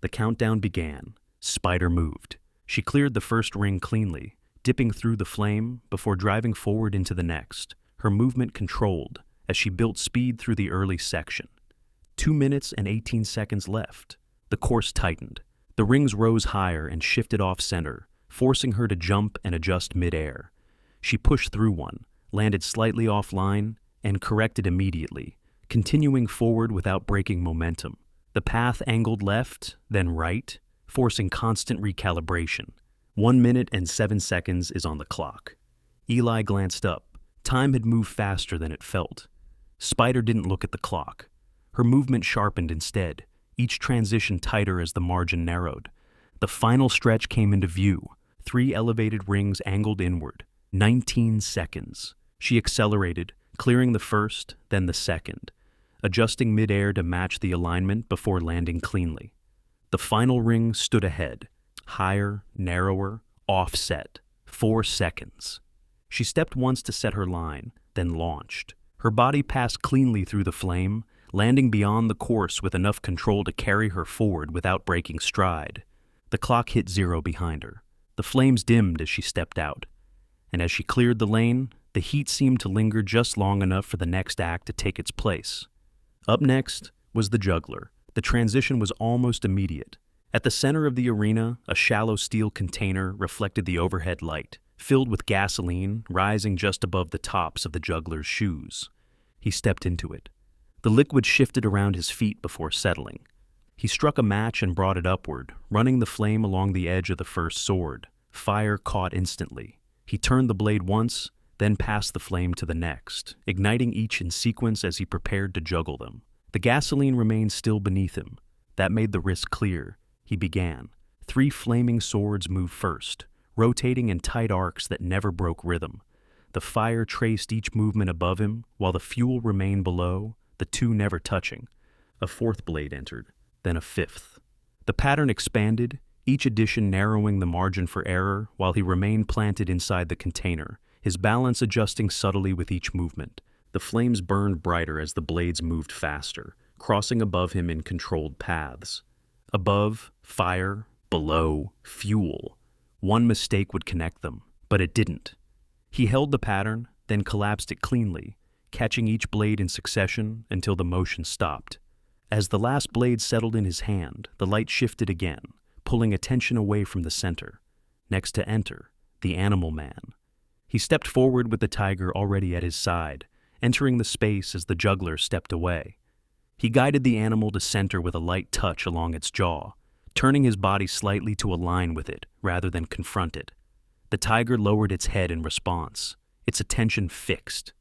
The countdown began. Spider moved. She cleared the first ring cleanly, dipping through the flame before driving forward into the next, her movement controlled as she built speed through the early section. 2 minutes and 18 seconds left. The course tightened. The rings rose higher and shifted off-center, forcing her to jump and adjust mid-air. She pushed through one, landed slightly offline, and corrected immediately, continuing forward without breaking momentum. The path angled left, then right, forcing constant recalibration. 1 minute and 7 seconds is on the clock. Eli glanced up. Time had moved faster than it felt. Spider didn't look at the clock. Her movement sharpened instead, each transition tighter as the margin narrowed. The final stretch came into view, 3 elevated rings angled inward. 19 seconds. She accelerated, clearing the first, then the second, adjusting mid-air to match the alignment before landing cleanly. The final ring stood ahead, higher, narrower, offset. 4 seconds. She stepped once to set her line, then launched. Her body passed cleanly through the flame, landing beyond the course with enough control to carry her forward without breaking stride. The clock hit 0 behind her. The flames dimmed as she stepped out. And as she cleared the lane, the heat seemed to linger just long enough for the next act to take its place. Up next was the juggler. The transition was almost immediate. At the center of the arena, a shallow steel container reflected the overhead light, filled with gasoline rising just above the tops of the juggler's shoes. He stepped into it. The liquid shifted around his feet before settling. He struck a match and brought it upward, running the flame along the edge of the first sword. Fire caught instantly. He turned the blade once, then passed the flame to the next, igniting each in sequence as he prepared to juggle them. The gasoline remained still beneath him. That made the risk clear. He began. 3 flaming swords moved first, rotating in tight arcs that never broke rhythm. The fire traced each movement above him, while the fuel remained below, the 2 never touching. A 4th blade entered, then a 5th. The pattern expanded, each addition narrowing the margin for error while he remained planted inside the container, his balance adjusting subtly with each movement. The flames burned brighter as the blades moved faster, crossing above him in controlled paths. Above, fire. Below, fuel. One mistake would connect them, but it didn't. He held the pattern, then collapsed it cleanly, catching each blade in succession until the motion stopped. As the last blade settled in his hand, the light shifted again, pulling attention away from the center. Next to enter, the animal man. He stepped forward with the tiger already at his side, entering the space as the juggler stepped away. He guided the animal to center with a light touch along its jaw, turning his body slightly to align with it rather than confront it. The tiger lowered its head in response, its attention fixed.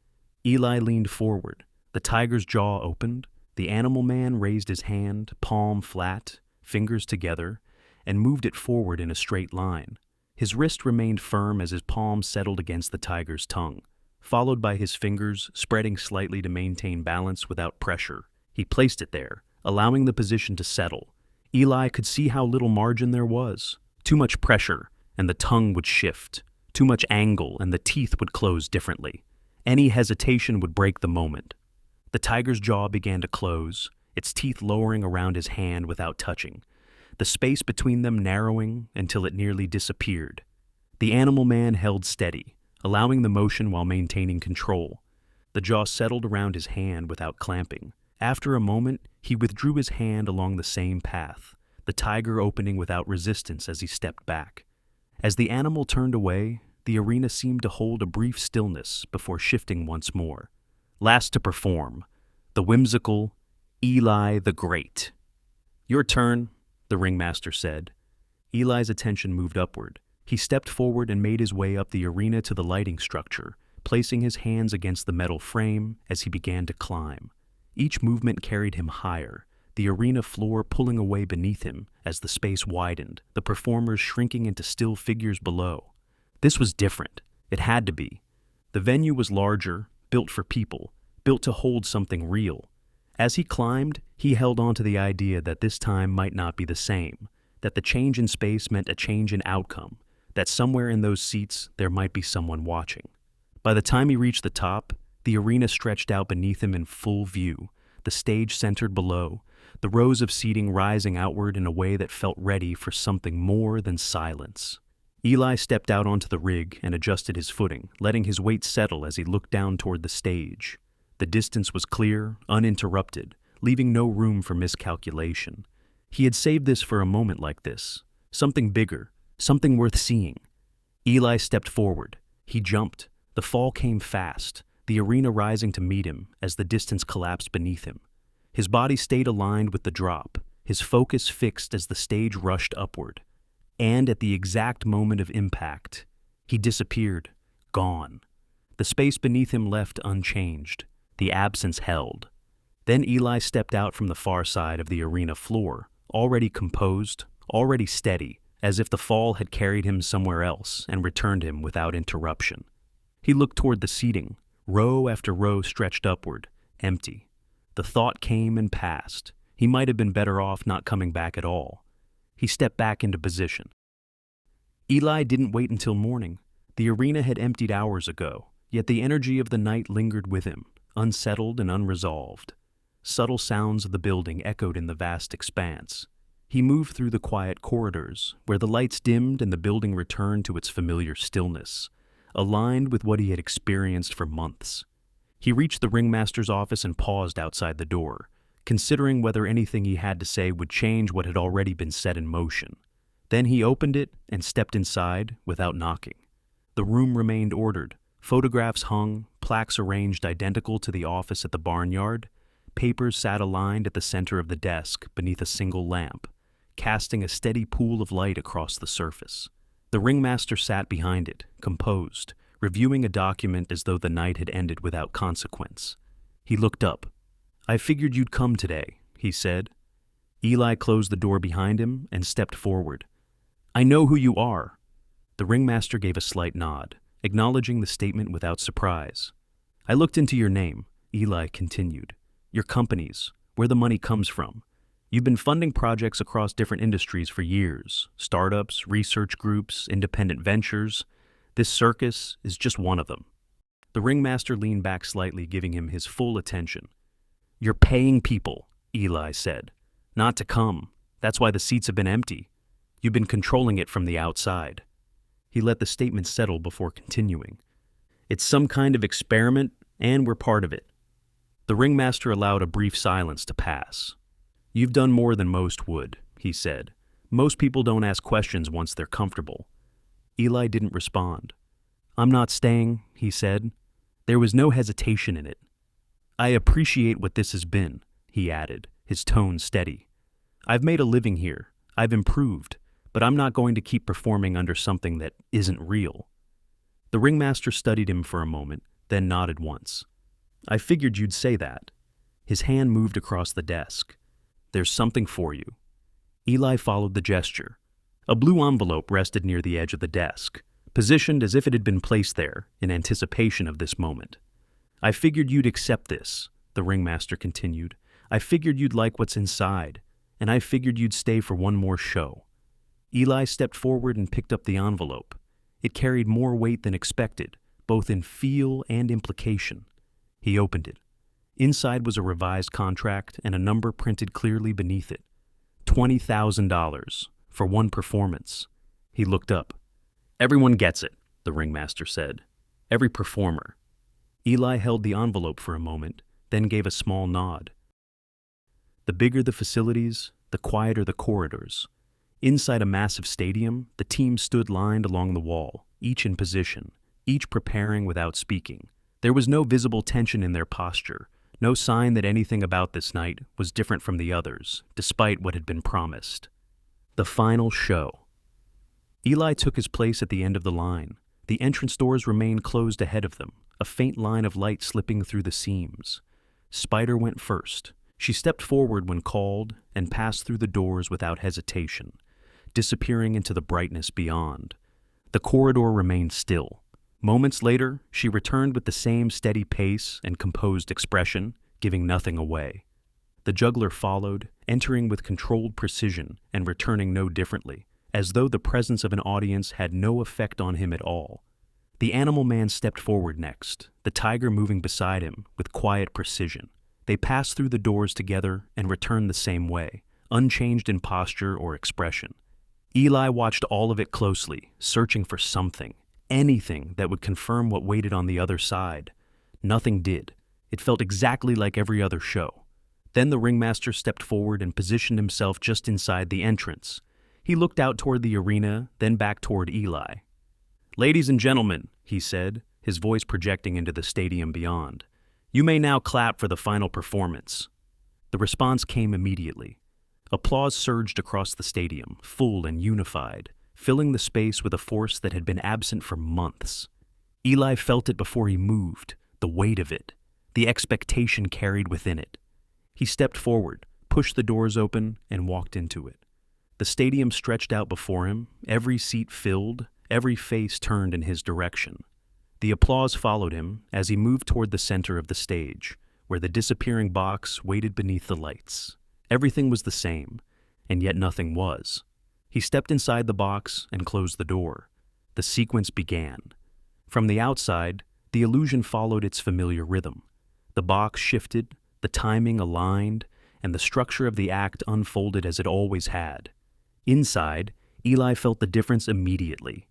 Eli leaned forward. The tiger's jaw opened. The animal man raised his hand, palm flat, fingers together, and moved it forward in a straight line. His wrist remained firm as his palm settled against the tiger's tongue, followed by his fingers spreading slightly to maintain balance without pressure. He placed it there, allowing the position to settle. Eli could see how little margin there was. Too much pressure, and the tongue would shift. Too much angle, and the teeth would close differently. Any hesitation would break the moment. The tiger's jaw began to close, its teeth lowering around his hand without touching, the space between them narrowing until it nearly disappeared. The animal man held steady, allowing the motion while maintaining control. The jaw settled around his hand without clamping. After a moment, he withdrew his hand along the same path, the tiger opening without resistance as he stepped back. As the animal turned away, the arena seemed to hold a brief stillness before shifting once more. Last to perform, the whimsical Eli the Great. "Your turn," the ringmaster said. Eli's attention moved upward. He stepped forward and made his way up the arena to the lighting structure, placing his hands against the metal frame as he began to climb. Each movement carried him higher, the arena floor pulling away beneath him as the space widened, the performers shrinking into still figures below. This was different. It had to be. The venue was larger, built for people, built to hold something real. As he climbed, he held on to the idea that this time might not be the same, that the change in space meant a change in outcome, that somewhere in those seats there might be someone watching. By the time he reached the top, the arena stretched out beneath him in full view, the stage centered below, the rows of seating rising outward in a way that felt ready for something more than silence. Eli stepped out onto the rig and adjusted his footing, letting his weight settle as he looked down toward the stage. The distance was clear, uninterrupted, leaving no room for miscalculation. He had saved this for a moment like this, something bigger, something worth seeing. Eli stepped forward. He jumped. The fall came fast, the arena rising to meet him as the distance collapsed beneath him. His body stayed aligned with the drop, his focus fixed as the stage rushed upward. And at the exact moment of impact, he disappeared, gone. The space beneath him left unchanged. The absence held. Then Eli stepped out from the far side of the arena floor, already composed, already steady, as if the fall had carried him somewhere else and returned him without interruption. He looked toward the seating, row after row stretched upward, empty. The thought came and passed. He might have been better off not coming back at all. He stepped back into position. Eli didn't wait until morning. The arena had emptied hours ago, yet the energy of the night lingered with him, unsettled and unresolved. Subtle sounds of the building echoed in the vast expanse. He moved through the quiet corridors, where the lights dimmed and the building returned to its familiar stillness, aligned with what he had experienced for months. He reached the ringmaster's office and paused outside the door, considering whether anything he had to say would change what had already been set in motion. Then he opened it and stepped inside without knocking. The room remained ordered. Photographs hung, plaques arranged identical to the office at the barnyard. Papers sat aligned at the center of the desk beneath a single lamp, casting a steady pool of light across the surface. The ringmaster sat behind it, composed, reviewing a document as though the night had ended without consequence. He looked up. "I figured you'd come today," he said. Eli closed the door behind him and stepped forward. "I know who you are." The ringmaster gave a slight nod, acknowledging the statement without surprise. "I looked into your name," Eli continued. "Your companies, where the money comes from. You've been funding projects across different industries for years, startups, research groups, independent ventures. This Circus is just one of them." The ringmaster leaned back slightly, giving him his full attention. "You're paying people," Eli said, "not to come. That's why the seats have been empty. You've been controlling it from the outside." He let the statement settle before continuing. "It's some kind of experiment, and we're part of it." The ringmaster allowed a brief silence to pass. "You've done more than most would," he said. "Most people don't ask questions once they're comfortable." Eli didn't respond. "I'm not staying," he said. There was no hesitation in it. "I appreciate what this has been," he added, his tone steady. "I've made a living here. I've improved, but I'm not going to keep performing under something that isn't real." The ringmaster studied him for a moment, then nodded once. "I figured you'd say that." His hand moved across the desk. "There's something for you." Eli followed the gesture. A blue envelope rested near the edge of the desk, positioned as if it had been placed there in anticipation of this moment. "I figured you'd accept this," the ringmaster continued. "I figured you'd like what's inside, and I figured you'd stay for one more show." Eli stepped forward and picked up the envelope. It carried more weight than expected, both in feel and implication. He opened it. Inside was a revised contract and a number printed clearly beneath it. $20,000 for one performance. He looked up. "Everyone gets it," the ringmaster said. "Every performer." Eli held the envelope for a moment, then gave a small nod. The bigger the facilities, the quieter the corridors. Inside a massive stadium, the team stood lined along the wall, each in position, each preparing without speaking. There was no visible tension in their posture, no sign that anything about this night was different from the others, despite what had been promised. The final show. Eli took his place at the end of the line. The entrance doors remained closed ahead of them, a faint line of light slipping through the seams. Spider went first. She stepped forward when called and passed through the doors without hesitation, disappearing into the brightness beyond. The corridor remained still. Moments later, she returned with the same steady pace and composed expression, giving nothing away. The juggler followed, entering with controlled precision and returning no differently, as though the presence of an audience had no effect on him at all. The animal man stepped forward next, the tiger moving beside him with quiet precision. They passed through the doors together and returned the same way, unchanged in posture or expression. Eli watched all of it closely, searching for something, anything that would confirm what waited on the other side. Nothing did. It felt exactly like every other show. Then the ringmaster stepped forward and positioned himself just inside the entrance. He looked out toward the arena, then back toward Eli. "Ladies and gentlemen," he said, his voice projecting into the stadium beyond, "you may now clap for the final performance." The response came immediately. Applause surged across the stadium, full and unified, filling the space with a force that had been absent for months. Eli felt it before he moved, the weight of it, the expectation carried within it. He stepped forward, pushed the doors open, and walked into it. The stadium stretched out before him, every seat filled, every face turned in his direction. The applause followed him as he moved toward the center of the stage, where the disappearing box waited beneath the lights. Everything was the same, and yet nothing was. He stepped inside the box and closed the door. The sequence began. From the outside, the illusion followed its familiar rhythm. The box shifted, the timing aligned, and the structure of the act unfolded as it always had. Inside, Eli felt the difference immediately.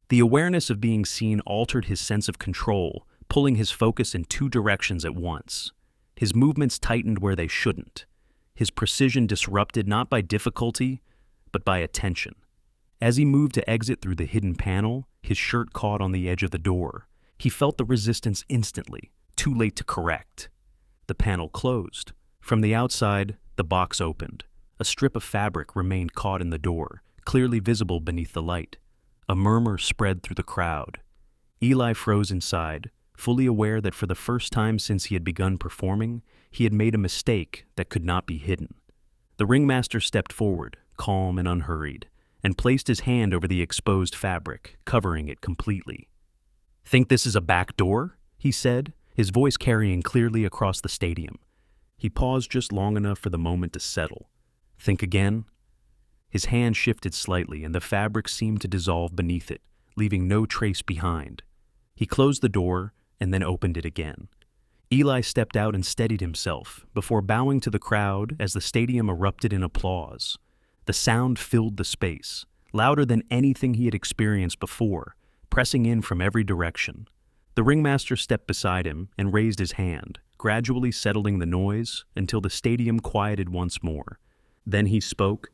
The awareness of being seen altered his sense of control, pulling his focus in two directions at once. His movements tightened where they shouldn't. His precision disrupted not by difficulty, but by attention. As he moved to exit through the hidden panel, his shirt caught on the edge of the door. He felt the resistance instantly, too late to correct. The panel closed. From the outside, the box opened. A strip of fabric remained caught in the door, clearly visible beneath the light. A murmur spread through the crowd. Eli froze inside, fully aware that for the first time since he had begun performing, he had made a mistake that could not be hidden. The ringmaster stepped forward, calm and unhurried, and placed his hand over the exposed fabric, covering it completely. "Think this is a back door?" he said, his voice carrying clearly across the stadium. He paused just long enough for the moment to settle. "Think again?" His hand shifted slightly, and the fabric seemed to dissolve beneath it, leaving no trace behind. He closed the door and then opened it again. Eli stepped out and steadied himself before bowing to the crowd as the stadium erupted in applause. The sound filled the space, louder than anything he had experienced before, pressing in from every direction. The ringmaster stepped beside him and raised his hand, gradually settling the noise until the stadium quieted once more. Then he spoke.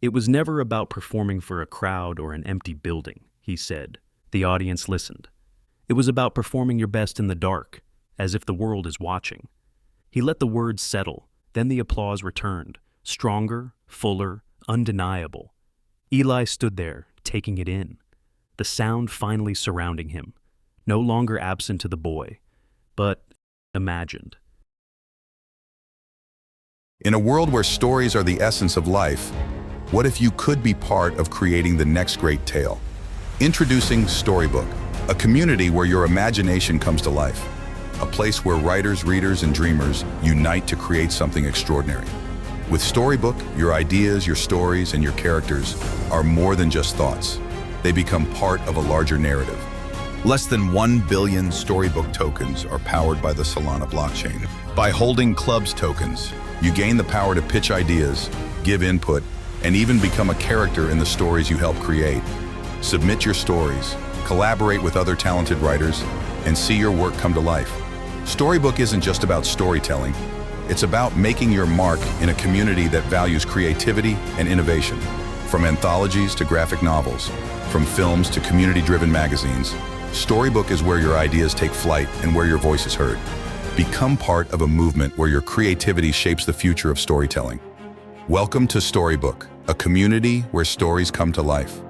"It was never about performing for a crowd or an empty building," he said. The audience listened. "It was about performing your best in the dark, as if the world is watching." He let the words settle, then the applause returned, stronger, fuller, undeniable. Eli stood there, taking it in. The sound finally surrounding him, no longer absent to the boy, but imagined. In a world where stories are the essence of life, what if you could be part of creating the next great tale? Introducing Storybook, a community where your imagination comes to life. A place where writers, readers, and dreamers unite to create something extraordinary. With Storybook, your ideas, your stories, and your characters are more than just thoughts. They become part of a larger narrative. Less than 1 billion Storybook tokens are powered by the Solana blockchain. By holding Club's tokens, you gain the power to pitch ideas, give input, and even become a character in the stories you help create. Submit your stories, collaborate with other talented writers, and see your work come to life. Storybook isn't just about storytelling. It's about making your mark in a community that values creativity and innovation. From anthologies to graphic novels, from films to community-driven magazines, Storybook is where your ideas take flight and where your voice is heard. Become part of a movement where your creativity shapes the future of storytelling. Welcome to Storybook, a community where stories come to life.